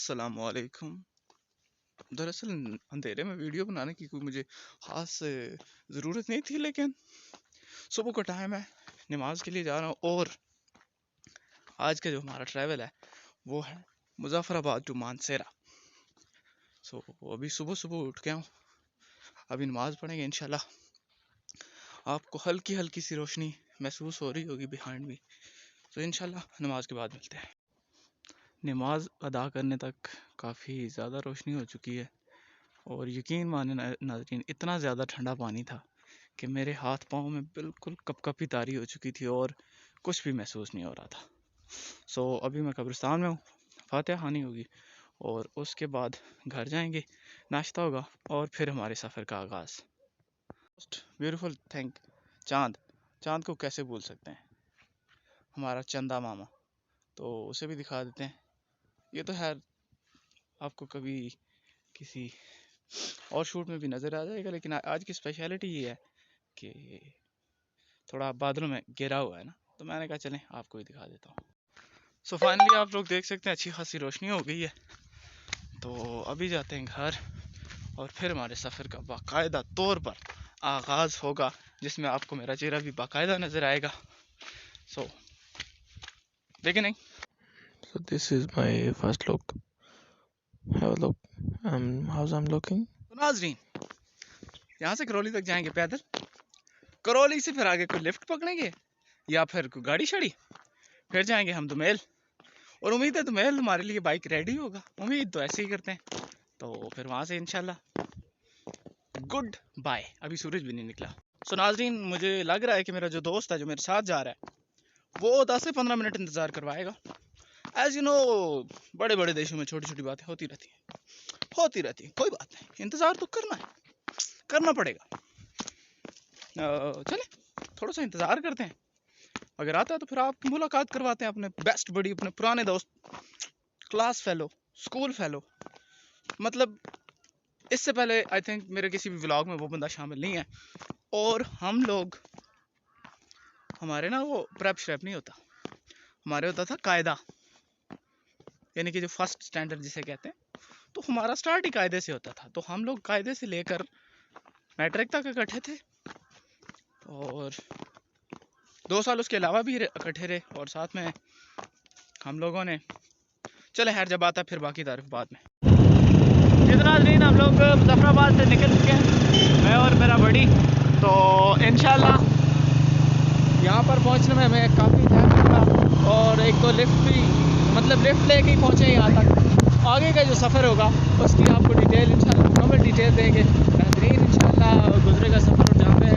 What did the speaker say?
अस्सलामुअलैकुम। दरअसल अंधेरे में वीडियो बनाने की कोई मुझे ख़ास ज़रूरत नहीं थी, लेकिन सुबह का टाइम है, नमाज के लिए जा रहा हूँ। और आज का जो हमारा ट्रैवल है वो है मुज़फ़्फ़राबाद टू मानसेरा। अभी सुबह सुबह उठ गया हूँ, अभी नमाज़ पढ़ेंगे इंशाल्लाह। आपको हल्की हल्की सी रोशनी महसूस हो रही होगी बिहाइंड मी, तो इंशाल्लाह नमाज के बाद मिलते हैं। नमाज अदा करने तक काफ़ी ज़्यादा रोशनी हो चुकी है और यकीन माने नाज़रीन, इतना ज़्यादा ठंडा पानी था कि मेरे हाथ पाँव में बिल्कुल कपकपी तारी हो चुकी थी और कुछ भी महसूस नहीं हो रहा था। अभी मैं कब्रिस्तान में हूँ, फातिहा खानी होगी और उसके बाद घर जाएंगे, नाश्ता होगा और फिर हमारे सफ़र का आगाज़। ब्यूटीफुल थिंग, चाँद को कैसे भूल सकते हैं, हमारा चंदा मामा, तो उसे भी दिखा देते हैं। ये तो है, आपको कभी किसी और शूट में भी नज़र आ जाएगा, लेकिन आज की स्पेशलिटी ये है कि थोड़ा बादलों में घिरा हुआ है ना, तो मैंने कहा चलें आपको ही दिखा देता हूँ। फाइनली आप लोग देख सकते हैं अच्छी खासी रोशनी हो गई है, तो अभी जाते हैं घर और फिर हमारे सफ़र का बाकायदा तौर पर आगाज़ होगा, जिसमें आपको मेरा चेहरा भी बाकायदा नज़र आएगा। देखें नहीं। So this is my first look. Have a look. How's I'm looking? नाज़रीन, यहाँ से करौली तक जाएंगे पैदल, करौली से फिर आगे कोई लिफ्ट पकड़ेंगे या फिर कोई गाड़ी शाड़ी, फिर जाएंगे हम दुमेल, और उम्मीद है दुमेल हमारे लिए बाइक रेडी होगा, उम्मीद तो ऐसे ही करते हैं। तो फिर वहाँ से इंशाल्लाह गुड बाय। अभी सूरज भी नहीं निकला। नाज़रीन, मुझे लग रहा है कि मेरा जो दोस्त है जो मेरे साथ जा रहा है वो 10 से 15 मिनट इंतज़ार करवाएगा। एज यू नो, बड़े बड़े देशों में छोटी छोटी बातें होती रहती हैं, कोई बात नहीं, इंतज़ार तो करना है, करना पड़ेगा। चले थोड़ा सा इंतज़ार करते हैं, अगर आता है तो फिर आप मुलाकात करवाते हैं अपने बेस्ट बड़ी, अपने पुराने दोस्त, क्लास फेलो, स्कूल फेलो। मतलब इससे पहले आई थिंक मेरे किसी भी व्लॉग में वो बंदा शामिल नहीं है, और हम लोग, हमारे ना वो प्रेप श्रेप नहीं होता, हमारे होता था कायदा, यानी कि जो फर्स्ट स्टैंडर्ड जिसे कहते हैं, तो हमारा स्टार्ट ही कायदे से होता था। तो हम लोग कायदे से लेकर मैट्रिक तक इकट्ठे थे और 2 साल उसके अलावा भी इकट्ठे रहे, और साथ में हम लोगों ने, चले खैर जब आता फिर बाकी तारीफ बाद में। नाज़रीन, हम लोग मुज़फ़्फ़राबाद से निकल चुके हैं, मैं और मेरा बड़ी। तो इंशाल्लाह यहाँ पर पहुँचने में हमें काफ़ी टाइम लगा, और एक तो लिफ्ट भी, मतलब लिफ्ट लेके ही पहुँचे यहाँ तक। आगे का जो सफ़र होगा उसकी आपको डिटेल इंशाल्लाह मुकम्मल डिटेल देंगे नाज़रीन। इंशाल्लाह गुजरेगा सफ़र, और जहाँ पे